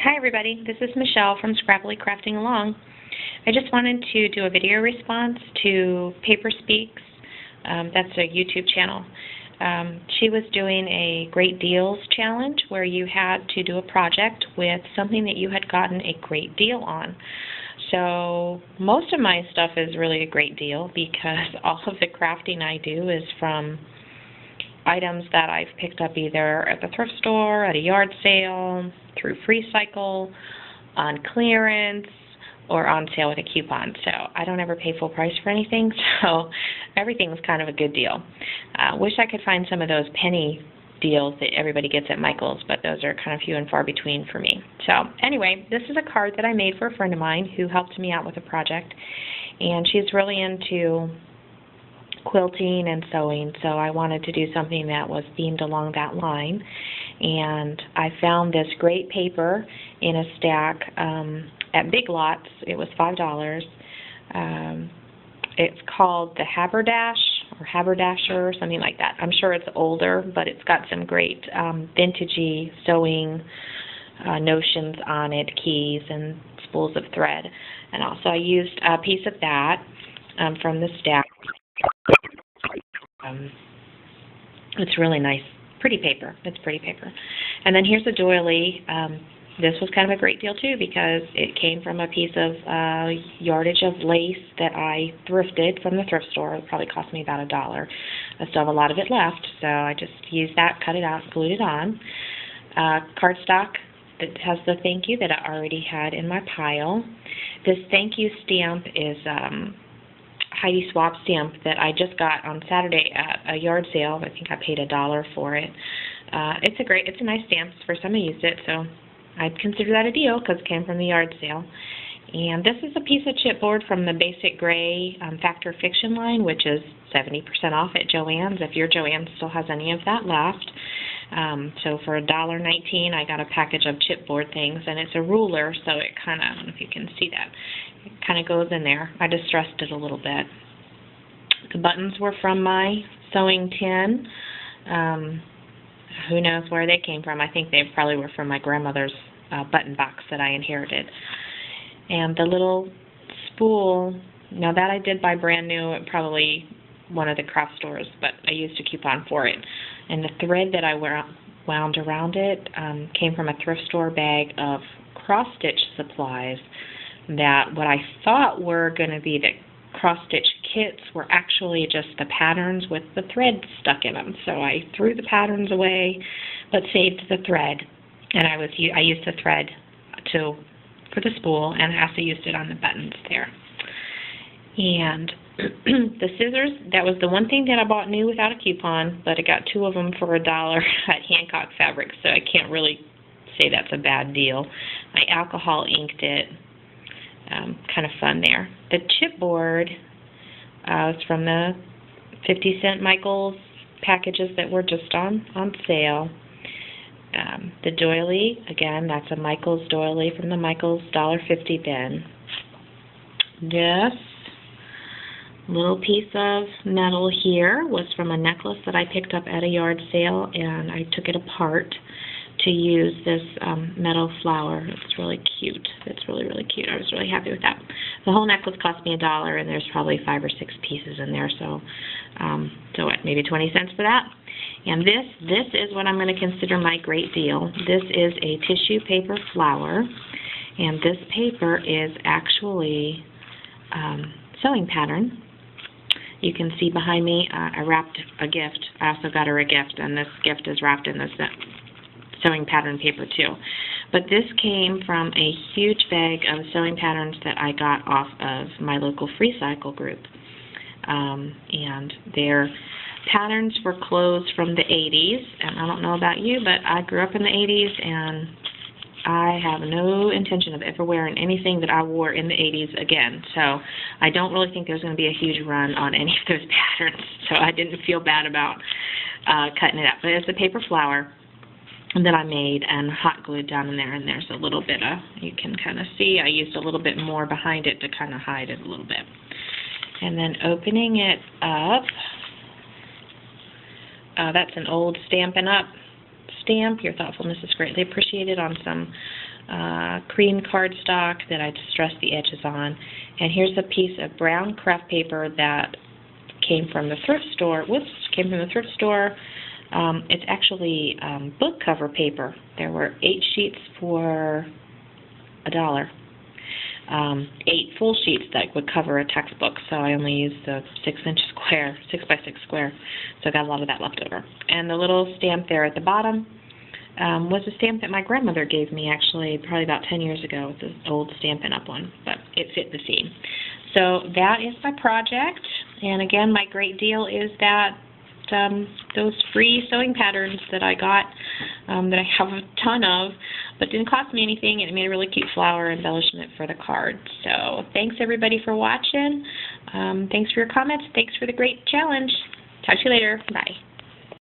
Hi everybody, this is Michelle from Scrappily Crafting Along. I just wanted to do a video response to Paper Speaks. That's a YouTube channel. She was doing a great deals challenge where you had to do a project with something that you had gotten a great deal on. So most of my stuff is really a great deal because all of the crafting I do is from items that I've picked up either at the thrift store, at a yard sale, through FreeCycle, on clearance, or on sale with a coupon. So I don't ever pay full price for anything, so everything's kind of a good deal. Wish I could find some of those penny deals that everybody gets at Michael's, but those are kind of few and far between for me. So anyway, this is a card that I made for a friend of mine who helped me out with a project, and she's really into quilting and sewing, so I wanted to do something that was themed along that line. And I found this great paper in a stack at Big Lots. It was $5. It's called the Haberdash or Haberdasher or something like that. I'm sure it's older, but it's got some great vintagey sewing notions on it, keys and spools of thread. And also I used a piece of that from the stack. It's really nice, pretty paper. It's pretty paper. And then here's a doily. This was kind of a great deal too because it came from a piece of yardage of lace that I thrifted from the thrift store. It probably cost me about $1. I still have a lot of it left, so I just used that, cut it out, glued it on. Cardstock that has the thank you that I already had in my pile. This thank you stamp is Heidi Swap stamp that I just got on Saturday at a yard sale. I think I paid $1 for it. It's a nice stamp. For some I used it, so I'd consider that a deal because it came from the yard sale. And this is a piece of chipboard from the Basic Gray Fact or Fiction line, which is 70% off at Joann's if your Joann's still has any of that left. So for $1.19, I got a package of chipboard things, and it's a ruler, so it kind of, I don't know if you can see that, it kind of goes in there. I distressed it a little bit. The buttons were from my sewing tin. Who knows where they came from. I think they probably were from my grandmother's button box that I inherited. And the little spool, now that I did buy brand new at probably one of the craft stores, but I used a coupon for it. And the thread that I wound around it came from a thrift store bag of cross-stitch supplies that what I thought were going to be the cross-stitch kits were actually just the patterns with the thread stuck in them. So I threw the patterns away but saved the thread. And I used the thread for the spool, and I also used it on the buttons there. And the scissors, that was the one thing that I bought new without a coupon, but I got 2 of them for $1 at Hancock Fabrics, so I can't really say that's a bad deal. I alcohol inked it. Kind of fun there. The chipboard is from the 50-cent Michael's packages that were just on sale. The doily, again, that's a Michael's doily from the Michael's $1.50 bin. This little piece of metal here was from a necklace that I picked up at a yard sale, and I took it apart to use this metal flower. It's really cute. It's really, really cute. I was really happy with that. The whole necklace cost me $1, and there's probably 5 or 6 pieces in there, so what, maybe 20 cents for that? And this is what I'm going to consider my great deal. This is a tissue paper flower, and this paper is actually sewing pattern. You can see behind me, I wrapped a gift. I also got her a gift, and this gift is wrapped in this sewing pattern paper too. But this came from a huge bag of sewing patterns that I got off of my local FreeCycle group. And they're patterns for clothes from the 80s. And I don't know about you, but I grew up in the 80s, and I have no intention of ever wearing anything that I wore in the 80s again. So I don't really think there's going to be a huge run on any of those patterns. So I didn't feel bad about cutting it up. But it's a paper flower that I made and hot glued down in there, and there's a little bit of, you can kind of see, I used a little bit more behind it to kind of hide it a little bit. And then opening it up, that's an old Stampin' Up! Stamp. Your thoughtfulness is greatly appreciated on some cream cardstock that I distressed the edges on. And here's a piece of brown craft paper that came from the thrift store. It's actually book cover paper. There were 8 sheets for $1. 8 full sheets that would cover a textbook, so I only used the 6-inch square, 6 by 6 square, so I got a lot of that left over. And the little stamp there at the bottom was a stamp that my grandmother gave me, actually, probably about 10 years ago. It's an old Stampin' Up! One, but it fit the theme. So that is my project, and again, my great deal is that those free sewing patterns that I got, that I have a ton of, but didn't cost me anything, and it made a really cute flower embellishment for the card. So thanks everybody for watching. Thanks for your comments. Thanks for the great challenge. Talk to you later. Bye.